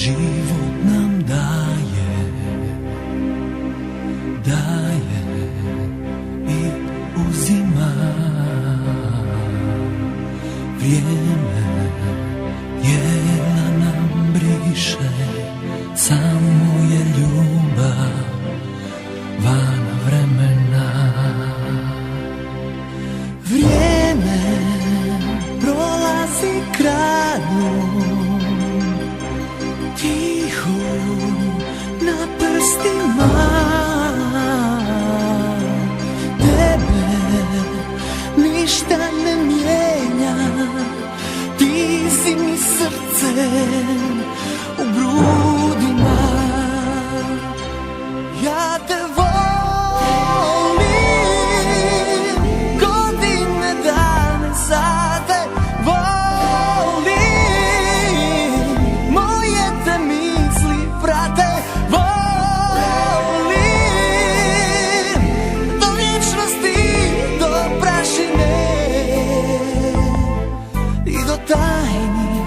život nam daje i uzima. Vrijeme jela nam briše, samo je ljubav van vremena. Vrijeme prolazi kraljom, tiho na prstima. Tebe ništa ne mijenja, ti si mi srce u grudima. Ja te volim, godine, dane, sate volim, moje te misli prate. Volim do vječnosti, do prašine i do tajnih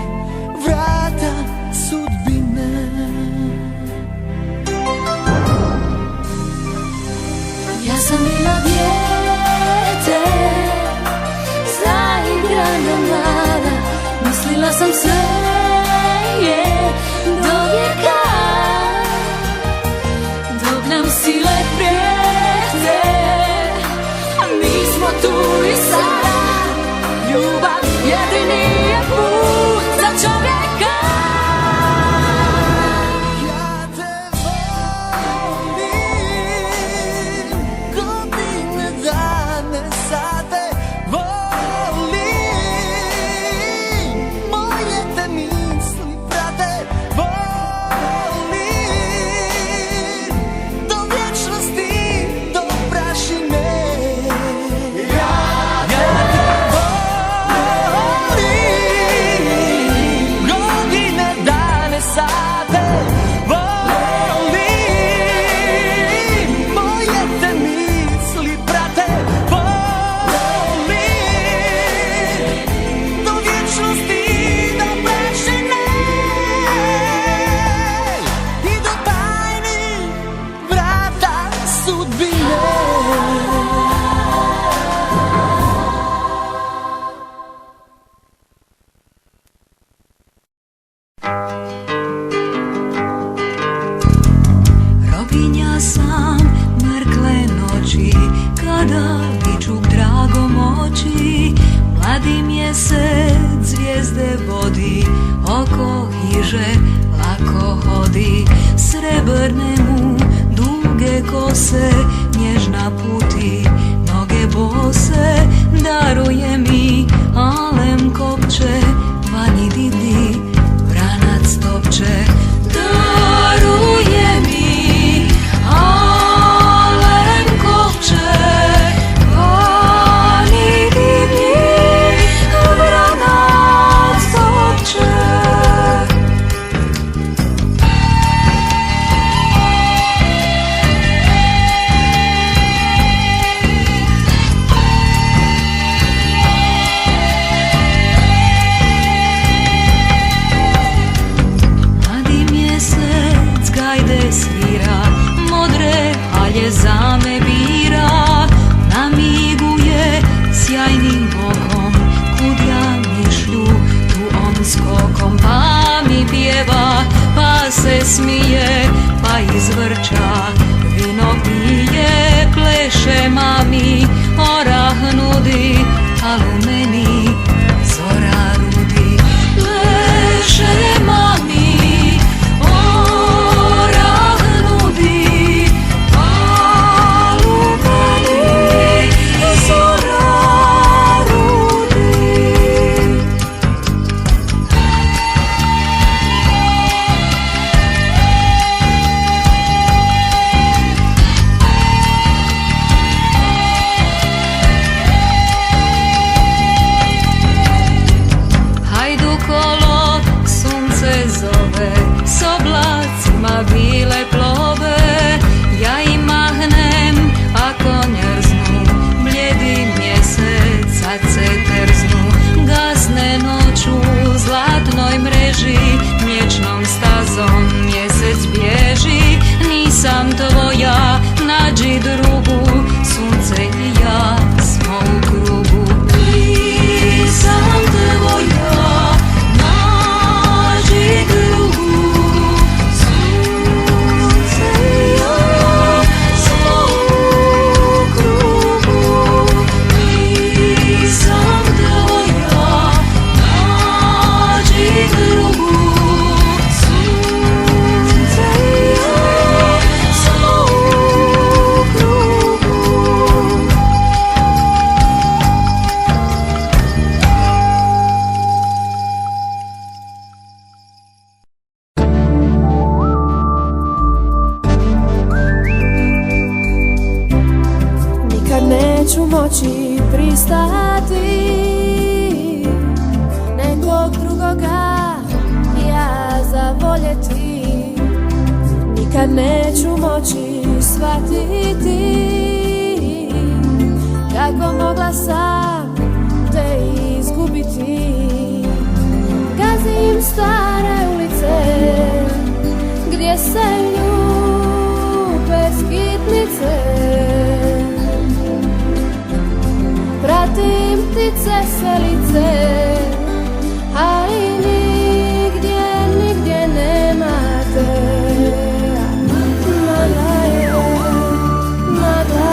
vrata sudbine. Ja sam bila dijete, zaigrana mala, mislila sam sve je do vijeka, dok nam sile prijete, a mi smo tu i sada. Ljubav jedini je put za čovjeka. Ja te volim, godine, dane, sate volim, moje te misli prate. Volim do vječnosti, do prašine. Ja te volim, godine, dane, sate volim, moje te misli prate. Volim do vječnosti, do prašine i do tajnih vrata sudbine. Robinja sam mrkle noći, kada viču dragom oči. Mladi mjesec zvijezde vodi, oko hiže lako hodi. Srebrne mu duge kose, nježna puti, noge bose. Daruje mi alem kopče, vanji divni vranac topče. Daruje mi alem kopče, vani divni vranac topče. Mladi mjesec gajde svira, modre halje za me bira. Namiguje sjajnim okom, kud ja mišlju, tu on skokom. Pa mi pjeva, pa se smije, pa izvrča, vino pije. Pleše mami, orah nudi, al u meni zora rudi. Pleše mami, orah nudi, al u meni zora rudi. sam tvoja, nađi drugu, sunce i ja smo u krugu. Nisam tvoja, nađi drugu, sunce i ja smo u krugu. Nisam tvoja, nađi drugu, sunce i ja smo u krugu. Nikad neću moći pristati nekog drugoga ja zavoljeti. Nikad neću moći shvatiti kako mogla sam te izgubiti. Gazim stare ulice gdje se ljube skitnice. Pratim ptice selice